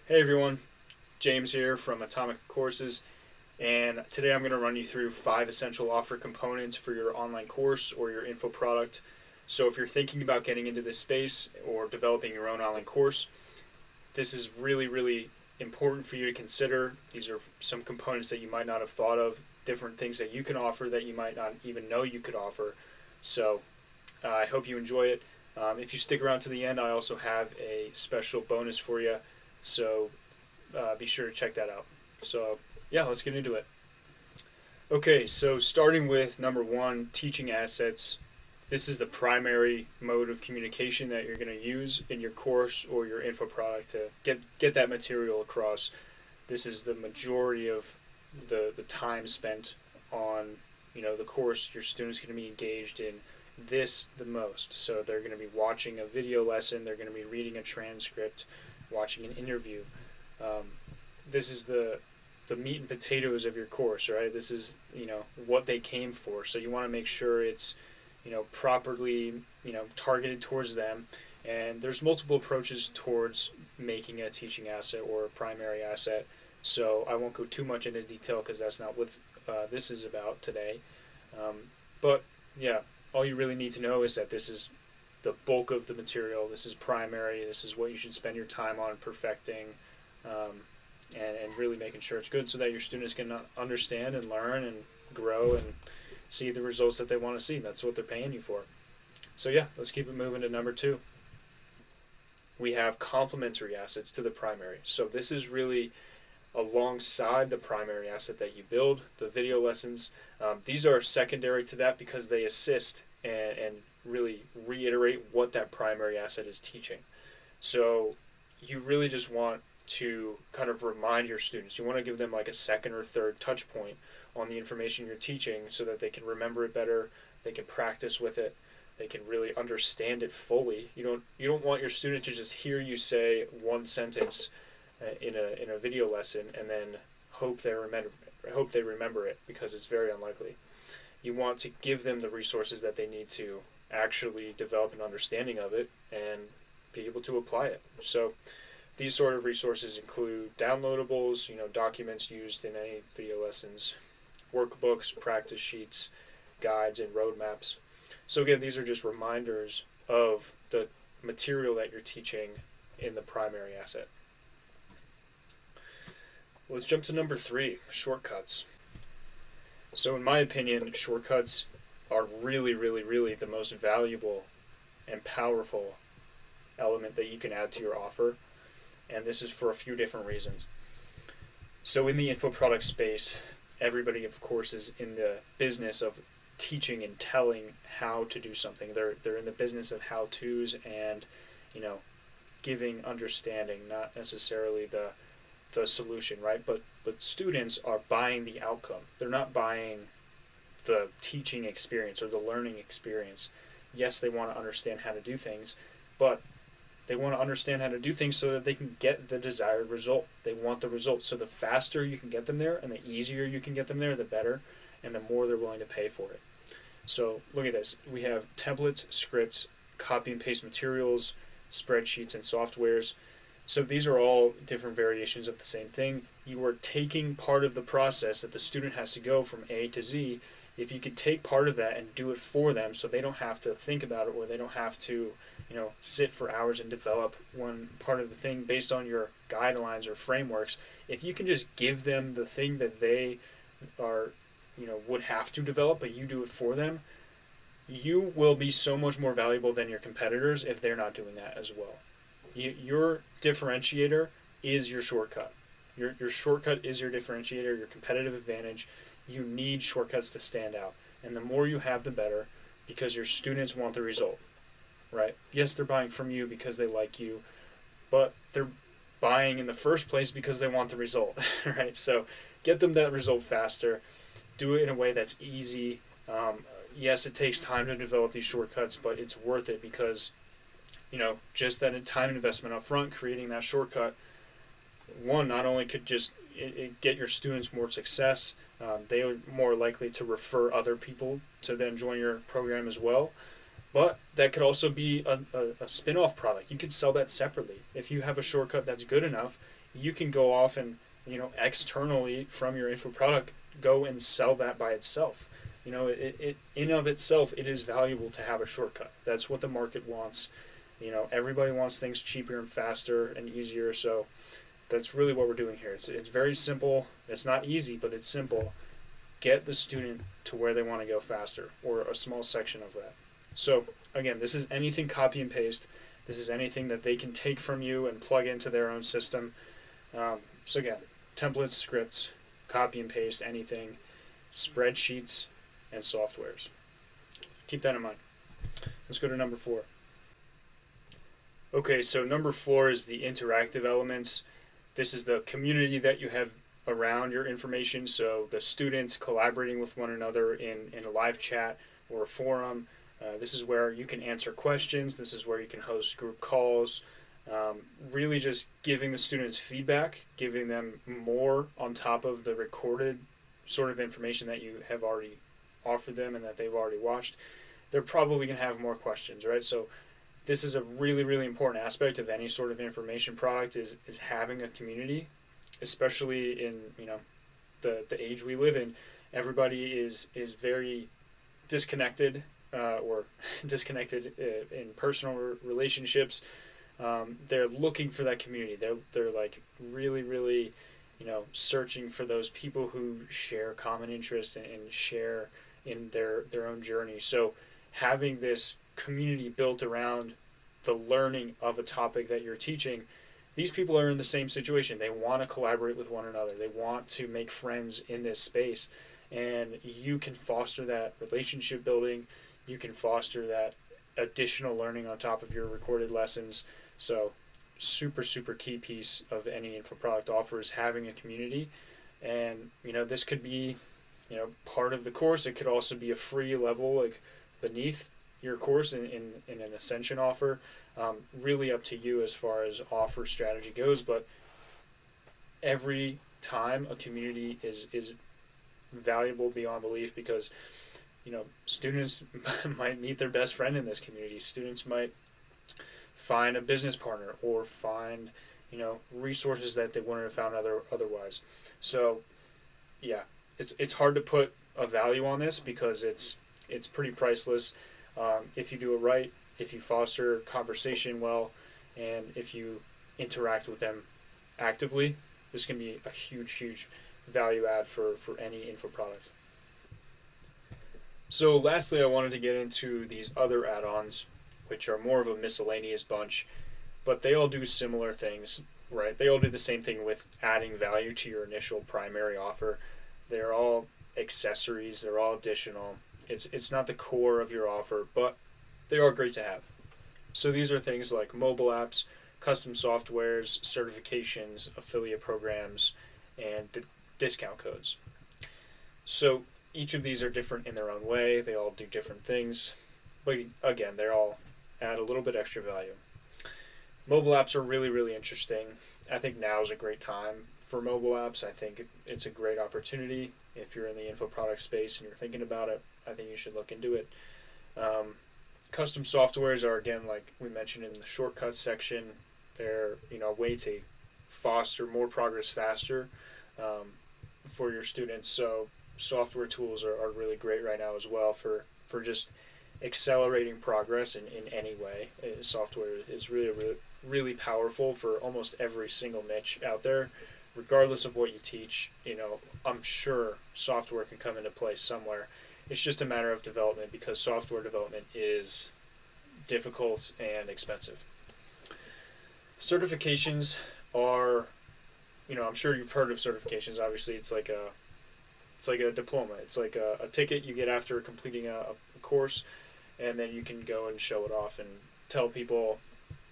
Hey everyone, James here from Atomic Courses, and today I'm going to run you through 5 essential offer components for your online course or your info product. So if you're thinking about getting into this space or developing your own online course, this is really important for you to consider. These are some components that you might not have thought of, different things that you can offer that you might not even know you could offer. So I hope you enjoy it. If you stick around to the end, I also have a special bonus for you. So be sure to check that out. So, yeah, let's get into it. Okay, so starting with number one, teaching assets. This is the primary mode of communication that you're going to use in your course or your info product to get that material across. This is the majority of the time spent on the course. Your students are going to be engaged in this the most. So they're going to be watching a video lesson. They're going to be reading a transcript, watching an interview. This is the meat and potatoes of your course, right? This is what they came for. So you want to make sure it's properly targeted towards them. And there's multiple approaches towards making a teaching asset or a primary asset. So I won't go too much into detail because that's not what this is about today. But yeah, all you really need to know is that this is the bulk of the material. This is primary. This is what you should spend your time on perfecting, and really making sure it's good so that your students can understand and learn and grow and see the results that they want to see. That's what they're paying you for. So yeah, let's keep it moving to number two. We have complementary assets to the primary. So this is really alongside the primary asset that you build, the video lessons. These are secondary to that because they assist and really reiterate what that primary asset is teaching. So you really just want to kind of remind your students. You want to give them like a second or third touch point on the information you're teaching so that they can remember it better, they can practice with it, they can really understand it fully. You don't want your student to just hear you say one sentence in a video lesson and then hope they remember it, because it's very unlikely. You want to give them the resources that they need to actually develop an understanding of it and be able to apply it. So these sort of resources include downloadables, documents used in any video lessons, workbooks, practice sheets, guides, and roadmaps. So again, these are just reminders of the material that you're teaching in the primary asset. Let's jump to number 3, shortcuts. So in my opinion, shortcuts are really the most valuable and powerful element that you can add to your offer. And this is for a few different reasons. So in the info product space, everybody, of course, is in the business of teaching and telling how to do something. They're in the business of how-tos and, giving understanding, not necessarily the solution, right? But students are buying the outcome. They're not buying the teaching experience or the learning experience. Yes, they want to understand how to do things, but they want to understand how to do things so that they can get the desired result. They want the result. So the faster you can get them there and the easier you can get them there, the better, and the more they're willing to pay for it. So look at this. We have templates, scripts, copy and paste materials, spreadsheets, and softwares. So these are all different variations of the same thing. You are taking part of the process that the student has to go from A to Z. If you could take part of that and do it for them so they don't have to think about it, or they don't have to sit for hours and develop one part of the thing based on your guidelines or frameworks. If you can just give them the thing that they are, would have to develop, but you do it for them, you will be so much more valuable than your competitors if they're not doing that as well. Your differentiator is your shortcut. Your shortcut is your differentiator, your competitive advantage. You need shortcuts to stand out. And the more you have, the better, because your students want the result. Right? Yes, they're buying from you because they like you, but they're buying in the first place because they want the result, right? So get them that result faster. Do it in a way that's easy. Yes, it takes time to develop these shortcuts, but it's worth it because, just that time investment up front, creating that shortcut, one, not only could just it get your students more success, they are more likely to refer other people to then join your program as well. But that could also be a spin-off product. You could sell that separately. If you have a shortcut that's good enough, you can go off and, externally from your info product, go and sell that by itself. It in of itself, it is valuable to have a shortcut. That's what the market wants. Everybody wants things cheaper and faster and easier. So that's really what we're doing here. It's very simple. It's not easy, but it's simple. Get the student to where they want to go faster, or a small section of that. So again, this is anything copy and paste. This is anything that they can take from you and plug into their own system. So again, templates, scripts, copy and paste, anything, spreadsheets, and softwares. Keep that in mind. Let's go to number 4. Okay, so number 4 is the interactive elements. This is the community that you have around your information. So the students collaborating with one another in a live chat or a forum. This is where you can answer questions. This is where you can host group calls. Really just giving the students feedback, giving them more on top of the recorded sort of information that you have already offered them and that they've already watched. They're probably going to have more questions, right? So this is a really, really important aspect of any sort of information product is having a community, especially in the age we live in. Everybody is very disconnected or disconnected in personal relationships. They're looking for that community. They're like really, really, searching for those people who share common interest and share in their own journey. So having this community built around the learning of a topic that you're teaching, these people are in the same situation. They want to collaborate with one another. They want to make friends in this space. And you can foster that relationship building. You can foster that additional learning on top of your recorded lessons. So super, super key piece of any info product offer is having a community. And, this could be, part of the course. It could also be a free level, like beneath your course in an Ascension offer. Really up to you as far as offer strategy goes. But every time a community is valuable beyond belief, because students might meet their best friend in this community. Students might find a business partner or find resources that they wouldn't have found otherwise. So yeah, it's hard to put a value on this because it's pretty priceless. If you do it right, if you foster conversation well, and if you interact with them actively, this can be a huge value add for any info product. So lastly, I wanted to get into these other add-ons, which are more of a miscellaneous bunch, but they all do similar things, right? They all do the same thing with adding value to your initial primary offer. They're all accessories, they're all additional. It's not the core of your offer, but they are great to have. So these are things like mobile apps, custom softwares, certifications, affiliate programs, and discount codes. So each of these are different in their own way. They all do different things. But again, they all add a little bit extra value. Mobile apps are really, really interesting. I think now is a great time for mobile apps. I think it's a great opportunity. If you're in the info product space and you're thinking about it, I think you should look into it. Custom softwares are, again, like we mentioned in the shortcuts section, they're a way to foster more progress faster for your students. So software tools are really great right now as well for just accelerating progress in any way. Software is really powerful for almost every single niche out there. Regardless of what you teach, I'm sure software can come into play somewhere. It's just a matter of development, because software development is difficult and expensive. Certifications are, I'm sure you've heard of certifications. Obviously, it's like a diploma. It's like a ticket you get after completing a course, and then you can go and show it off and tell people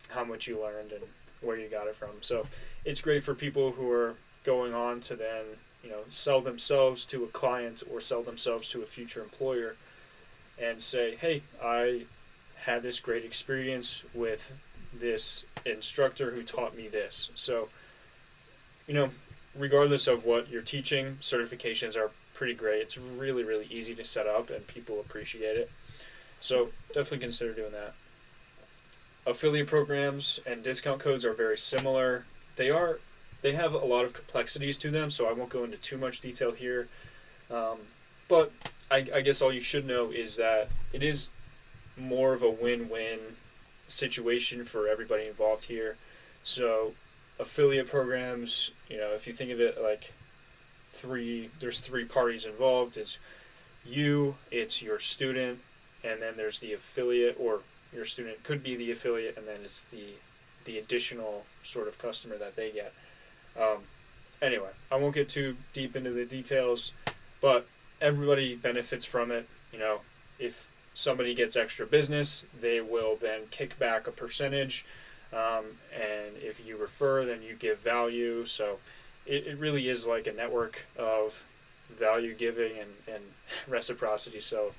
how much you learned and where you got it from. So it's great for people who are going on to then sell themselves to a client or sell themselves to a future employer and say, hey, I had this great experience with this instructor who taught me this. So regardless of what you're teaching, certifications are pretty great. It's really, really easy to set up and people appreciate it. So definitely consider doing that. Affiliate programs and discount codes are very similar. They have a lot of complexities to them, so I won't go into too much detail here. Um, but I guess all you should know is that it is more of a win-win situation for everybody involved here. So affiliate programs, if you think of it like there's three parties involved. It's your student, and then there's the affiliate, or your student could be the affiliate, and then it's the additional sort of customer that they get. Um, anyway, I won't get too deep into the details, but everybody benefits from it. If somebody gets extra business, they will then kick back a percentage, and if you refer, then you give value. So it really is like a network of value giving and reciprocity. So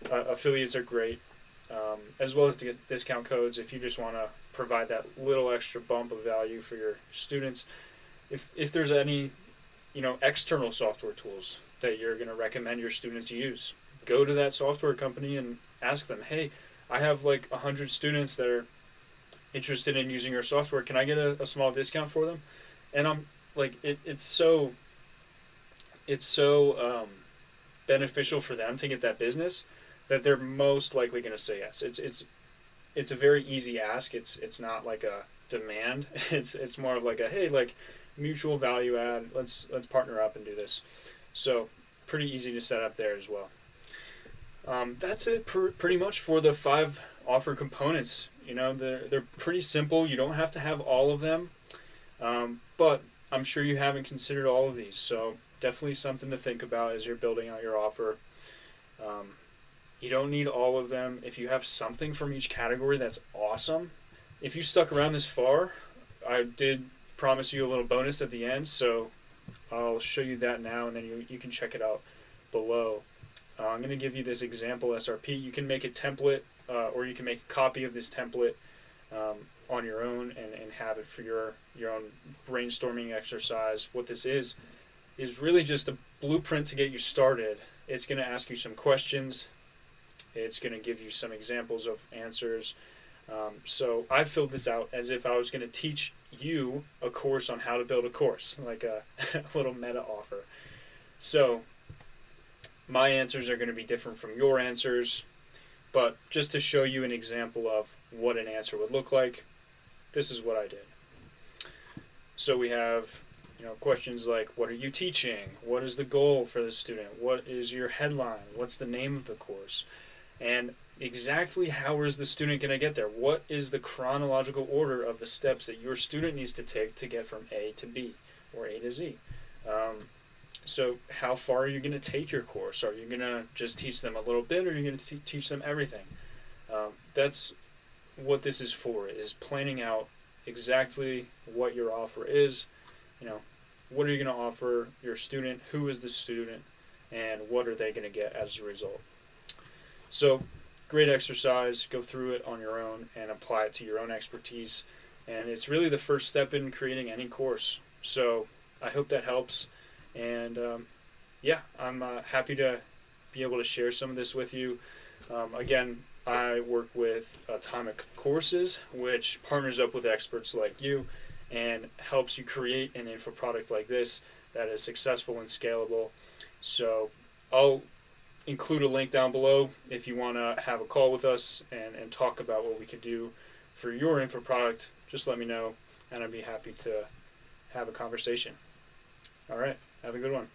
affiliates are great, as well as discount codes if you just want to provide that little extra bump of value for your students. If there's any external software tools that you're going to recommend your students use, go to that software company and ask them, hey, I have like 100 students that are interested in using your software. Can I get a small discount for them? And I'm like, it's so beneficial for them to get that business that they're most likely going to say yes. It's a very easy ask. It's not like a demand. It's more of like a, hey, like mutual value add. Let's partner up and do this. So pretty easy to set up there as well. That's it pretty much for the 5 offer components. They're pretty simple. You don't have to have all of them, but I'm sure you haven't considered all of these. So definitely something to think about as you're building out your offer. You don't need all of them. If you have something from each category, that's awesome. If you stuck around this far, I did promise you a little bonus at the end, so I'll show you that now, and then you can check it out below. I'm going to give you this example SRP. You can make a template, or you can make a copy of this template on your own and have it for your own brainstorming exercise. What this is really just a blueprint to get you started. It's going to ask you some questions. It's going to give you some examples of answers. So I filled this out as if I was going to teach you a course on how to build a course, like a little meta offer. So my answers are going to be different from your answers, but just to show you an example of what an answer would look like, this is what I did. So we have questions like, what are you teaching? What is the goal for the student? What is your headline? What's the name of the course? And exactly how is the student going to get there? What is the chronological order of the steps that your student needs to take to get from A to B or A to Z? So how far are you going to take your course? Are you going to just teach them a little bit, or are you going to teach them everything? That's what this is for, is planning out exactly what your offer is. What are you going to offer your student? Who is the student? And what are they going to get as a result? So great exercise. Go through it on your own and apply it to your own expertise. And it's really the first step in creating any course. So I hope that helps. And I'm happy to be able to share some of this with you. Again, I work with Atomic Courses, which partners up with experts like you and helps you create an info product like this that is successful and scalable. So I'll include a link down below if you want to have a call with us and talk about what we could do for your info product. Just let me know, and I'd be happy to have a conversation. All right, have a good one.